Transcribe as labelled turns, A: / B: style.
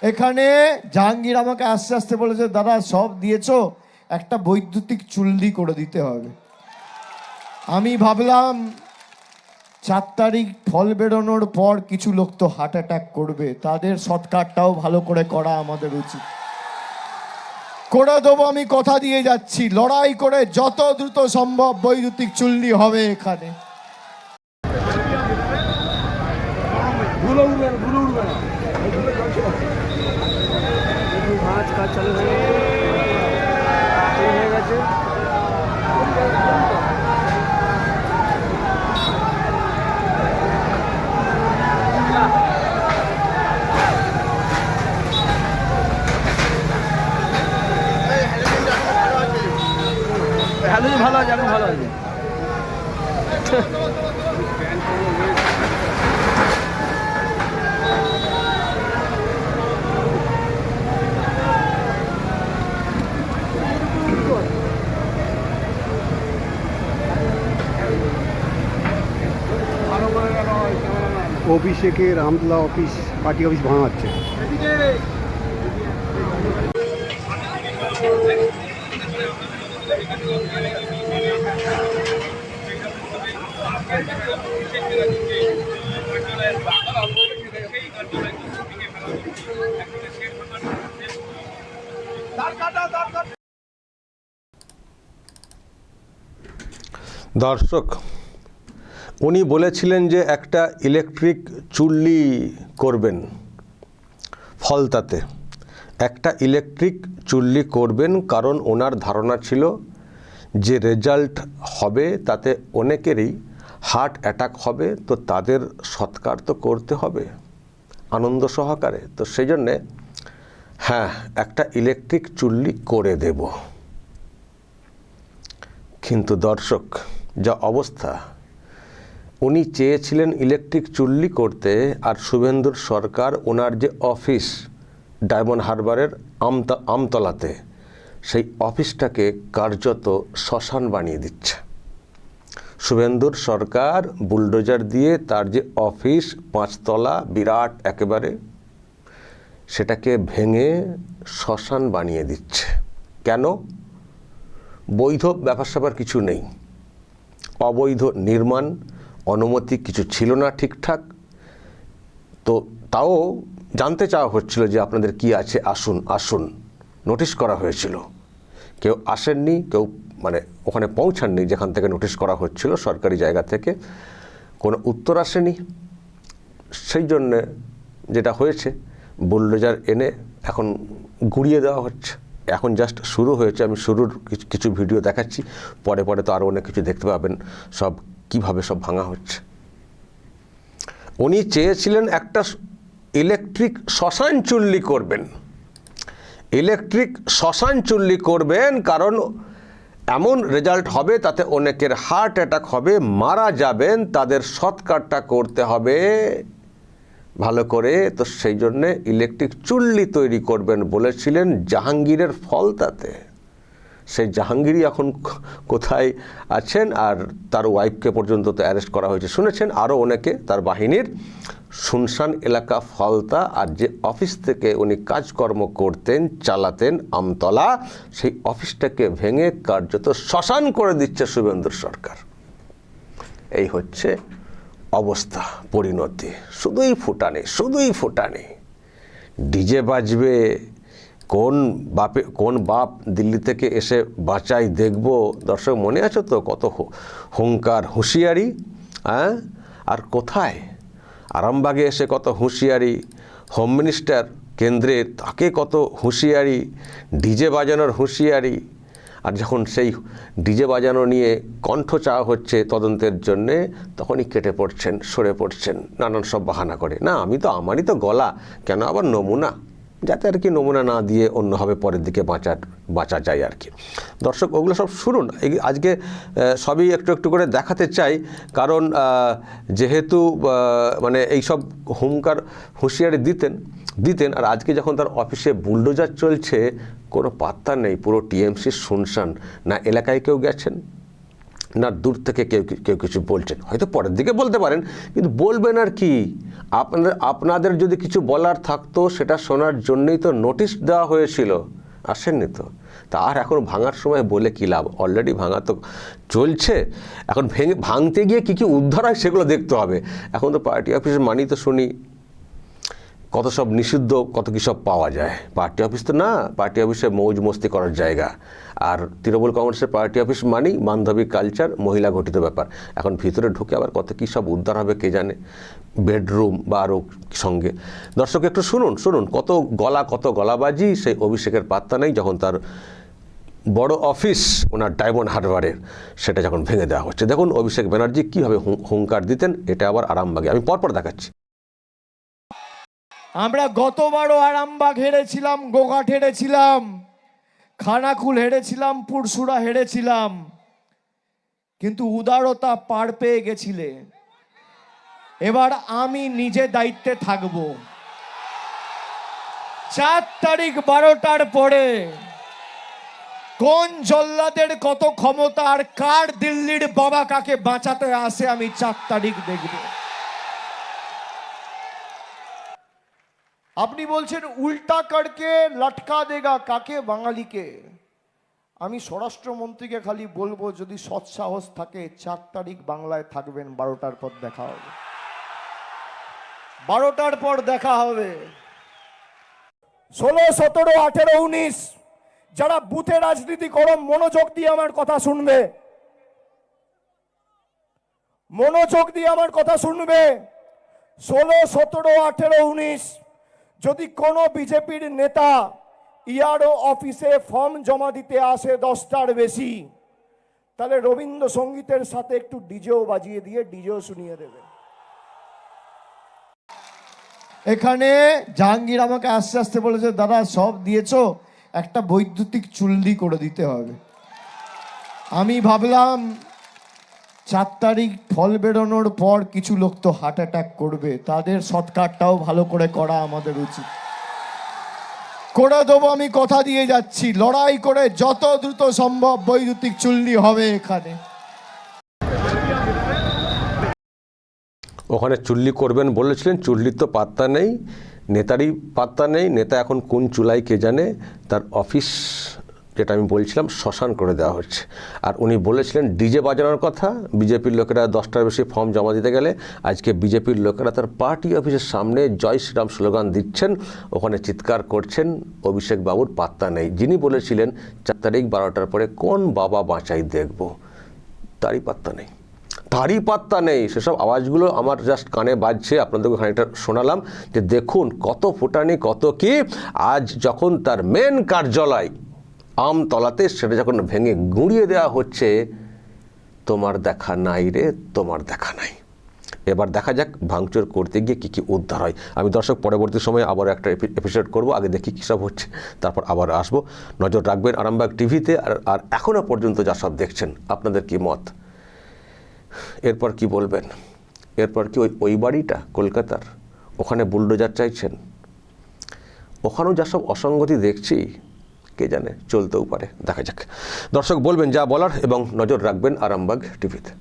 A: এখানে জাহাঙ্গীর আমাকে আস্তে আস্তে বলেছে, দাদা সব দিয়েছো, একটা বৈদ্যুতিক চুল্লি করে দিতে হবে। আমি ভাবলাম 4 তারিখ ফল বেরোনোর পর কিছু লোক তো হার্ট অ্যাটাক করবে, তাদের সৎকারটাও ভালো করে করা আমাদের উচিত। করে দেবো, আমি কথা দিয়ে যাচ্ছি, লড়াই করে যত দ্রুত সম্ভব বৈদ্যুতিক চুল্লি হবে এখানে।
B: কাজ চালু হয়ে গেছে। ভালো আছে, এখন ভালো আছে।
C: অভিষেকের আমতলা অফিস, পার্টি অফিস ভাঙা হচ্ছে।
D: দর্শক, উনি বলেছিলেন যে একটা ইলেকট্রিক চুল্লি করবেন ফলতাতে, একটা ইলেকট্রিক চুল্লি করবেন, কারণ ওনার ধারণা ছিল যে রেজাল্ট হবে তাতে অনেকেরই হার্ট অ্যাটাক হবে, তো তাদের সৎকার তো করতে হবে আনন্দ সহকারে। তো সেই জন্যে হ্যাঁ, একটা ইলেকট্রিক চুল্লি করে দেব। কিন্তু দর্শক, যা অবস্থা, উনি চেয়েছিলেন ইলেকট্রিক চুল্লি করতে, আর শুভেন্দুর সরকার ওনার যে অফিস ডায়মন্ড হারবারের আমতলাতে, সেই অফিসটাকে কার্যত শ্মশান বানিয়ে দিচ্ছে। শুভেন্দুর সরকার বুলডোজার দিয়ে তার যে অফিস 5 তলা বিরাট একেবারে, সেটাকে ভেঙে শ্মশান বানিয়ে দিচ্ছে। কেন? বৈধ ব্যাপার স্যাপার কিছু নেই, অবৈধ নির্মাণ, অনুমতি কিছু ছিল না ঠিকঠাক। তো তাও জানতে চাওয়া হচ্ছিল যে আপনাদের কি আছে, আসুন আসুন, নোটিশ করা হয়েছিল। কেউ আসেননি, কেউ মানে ওখানে পৌঁছাননি যেখান থেকে নোটিশ করা হচ্ছিল সরকারি জায়গা থেকে, কোনো উত্তর আসেনি। সেই জন্যে যেটা হয়েছে, বুলডোজার এনে এখন গুঁড়িয়ে দেওয়া হচ্ছে। এখন জাস্ট শুরু হয়েছে, আমি শুরুর কিছু ভিডিও দেখাচ্ছি, পরে পরে তো আরও অনেক কিছু দেখতে পাবেন, সব কিভাবে সব ভাঙা হচ্ছে। উনি চেয়েছিলেন একটা ইলেকট্রিক শ্মশান চুল্লি করবেন, ইলেকট্রিক শ্মশান চুল্লি করবেন, কারণ এমন রেজাল্ট হবে তাতে অনেকের হার্ট অ্যাটাক হবে, মারা যাবেন, তাদের সৎকারটা করতে হবে ভালো করে। তো সেই জন্যে ইলেকট্রিক চুল্লি তৈরি করবেন বলেছিলেন জাহাঙ্গীরের ফলতাতে। সেই জাহাঙ্গীরই এখন কোথায় আছেন, আর তার ওয়াইফকে পর্যন্ত তো অ্যারেস্ট করা হয়েছে শুনেছেন, আরও অনেকে তার বাহিনীর। শুনশান এলাকা ফলতা, আর যে অফিস থেকে উনি কাজকর্ম করতেন চালাতেন আমতলা, সেই অফিসটাকে ভেঙে কার্যত শ্মশান করে দিচ্ছে শুভেন্দুর সরকার। এই হচ্ছে অবস্থা, পরিণতি। শুধুই ফুটানি, শুধুই ফুটানি। ডিজে বাজবে, কোন বাপ দিল্লি থেকে এসে বাঁচাই দেখব। দর্শক মনে আছে তো কত হুঙ্কার হুঁশিয়ারি, হ্যাঁ? আর কোথায় আরামবাগে এসে কত হুঁশিয়ারি, হোম মিনিস্টার কেন্দ্রের, তাকে কত হুঁশিয়ারি, ডিজে বাজানোর হুঁশিয়ারি। আর যখন সেই ডিজে বাজানো নিয়ে কণ্ঠ চাওয়া হচ্ছে তদন্তের জন্যে, তখনই কেটে পড়ছেন, সরে পড়ছেন, নানান সব বাহানা করে। না, আমারই তো গলা, কেন আবার নমুনা, যাতে আর কি নমুনা না দিয়ে অন্যভাবে পরের দিকে বাঁচা যায় আর কি। দর্শক, ওগুলো সব শুনুন, আজকে সবই একটু একটু করে দেখাতে চাই, কারণ যেহেতু মানে এইসব হুঁশিয়ারি দিতেন, আর আজকে যখন তার অফিসে বুলডোজার চলছে, কোনো পাত্তা নেই, পুরো টিএমসি শুনশান। না এলাকায় কেউ গেছেন, না দূর থেকে কেউ কেউ কিছু বলছেন, হয়তো পরের দিকে বলতে পারেন, কিন্তু বলবেন আর কি? আপনাদের যদি কিছু বলার থাকতো সেটা শোনার জন্যই তো নোটিশ দেওয়া হয়েছিল, আসেননি তো। তা আর এখন ভাঙার সময় বলে কী লাভ? অলরেডি ভাঙা তো চলছে। এখন ভাঙতে গিয়ে কী কী উদ্ধার হয় সেগুলো দেখতে হবে। এখন তো পার্টি অফিসে মানি তো শুনি কত সব নিষিদ্ধ, কত কী সব পাওয়া যায়। পার্টি অফিস তো না, পার্টি অফিসে মৌজ মস্তি করার জায়গা। আর তৃণমূল কংগ্রেসের পার্টি অফিস মানি বান্ধবী কালচার, মহিলা ঘটিত ব্যাপার। এখন ভিতরে ঢুকে আবার কত কী সব উদ্ধার হবে কে জানে, বেডরুম বা আরও সঙ্গে। দর্শক একটু শুনুন কত গলাবাজি। সেই অভিষেকের পাত্তা নেই যখন তার বড় অফিস ওনার ডায়মন্ড হারবারের সেটা যখন ভেঙে দেওয়া হচ্ছে। দেখুন অভিষেক ব্যানার্জি কীভাবে হুঙ্কার দিতেন, এটা আবার আরামবাগে। আমি পরপর দেখাচ্ছি।
A: আমরা গতবারও আরামবাগ হেরেছিলাম, গোঘাট হেরেছিলাম, খানাকুল হেরেছিলাম, পুরসুরা হেরেছিলাম, কিন্তু উদারতা পার পেয়ে গেছিলে। এবার আমি নিজে দায়িত্বে থাকব। 4 তারিখ 12টার পরে কোন জল্লাদের কত ক্ষমতা আর কার দিল্লির বাবা কাকে বাঁচাতে আসে আমি 4 তারিখ দেখব। আপনি বলছেন উল্টা করকে লটকা দেগা কাকে? বাঙালিকে। আমি স্বরাষ্ট্রমন্ত্রীকে খালি বলবো যদি সৎসাহস থাকে 4 তারিখ বাংলায় থাকবেন, 12টার পর দেখা হবে। 12টার পর দেখা হবে। 16, 17, 18, 19 যারা বুথে রাজনীতি করো মনোযোগ দিয়ে আমার কথা শুনবে, মনোযোগ দিয়ে আমার কথা শুনবে। 16, 17, 18, 19 যদি কোনো বিজেপির নেতা ইআরও অফিসে ফর্ম জমা দিতে আসে 10টার বেশি, তাহলে রবীন্দ্রসঙ্গীতের সাথে একটু ডিজেও বাজিয়ে দিয়ে ডিজেও শুনিয়ে দেবে। এখানে জাহাঙ্গীর আমাকে আস্তে আস্তে বলেছে, দাদা সব দিয়েছো, একটা বৈদ্যুতিক চুল্লি করে দিতে হবে। আমি ভাবলাম 4 তারিখ ফল বেরোনোর পর কিছু লোক তো হার্ট অ্যাটাক করবে, তাদের সৎকারটাও ভালো করে করা আমাদের উচিত। করে দেবো, আমি কথা দিয়ে যাচ্ছি। লড়াই করে যত দ্রুত সম্ভব বৈদ্যুতিক চুল্লি হবে এখানে।
D: ওখানে চুল্লি করবেন বলেছিলেন, চুল্লির তো পাত্তা নেই, নেতারই পাত্তা নেই। নেতা এখন কোন চুলাই কে জানে। তার অফিস যেটা আমি বলছিলাম শ্মশান করে দেওয়া হচ্ছে। আর উনি বলেছিলেন ডিজে বাজানোর কথা, বিজেপির লোকেরা 10টার বেশি ফর্ম জমা দিতে গেলে। আজকে বিজেপির লোকেরা তার পার্টি অফিসের সামনে জয় শ্রীরাম স্লোগান দিচ্ছেন, ওখানে চিৎকার করছেন। অভিষেক বাবুর পাত্তা নেই, যিনি বলেছিলেন 4 তারিখ 12টার পরে কোন বাবা বাঁচাই দেখব, তারই পাত্তা নেই, তারই পাত্তা নেই। সেসব আওয়াজগুলো আমার জাস্ট কানে বাজছে, আপনাদেরকে খানিকটা শোনালাম যে দেখুন কত ফুটানি, কত কি। আজ যখন তার মেন কার্যালয় আমতলাতে সেটা যখন ভেঙে গুঁড়িয়ে দেওয়া হচ্ছে, তোমার দেখা নাই রে, তোমার দেখা নাই। এবার দেখা যাক ভাঙচুর করতে গিয়ে কী কী উদ্ধার হয়। আমি দর্শক পরবর্তী সময়ে আবার একটা এপিসোড করব, আগে দেখি কী সব হচ্ছে, তারপর আবার আসবো। নজর রাখবেন আরামবাগ টিভিতে। আর এখনও পর্যন্ত যা সব দেখছেন আপনাদের কি মত, এরপর কি বলবেন? এরপর কি ওই বাড়িটা কলকাতার ওখানে বুলডোজার চাইছেন? ওখানেও যা সব অসঙ্গতি দেখছি কে জানে, চলতেও পারে, দেখা যাক। দর্শক বলবেন যা বলার এবং নজর রাখবেন আরামবাগ টিভিতে।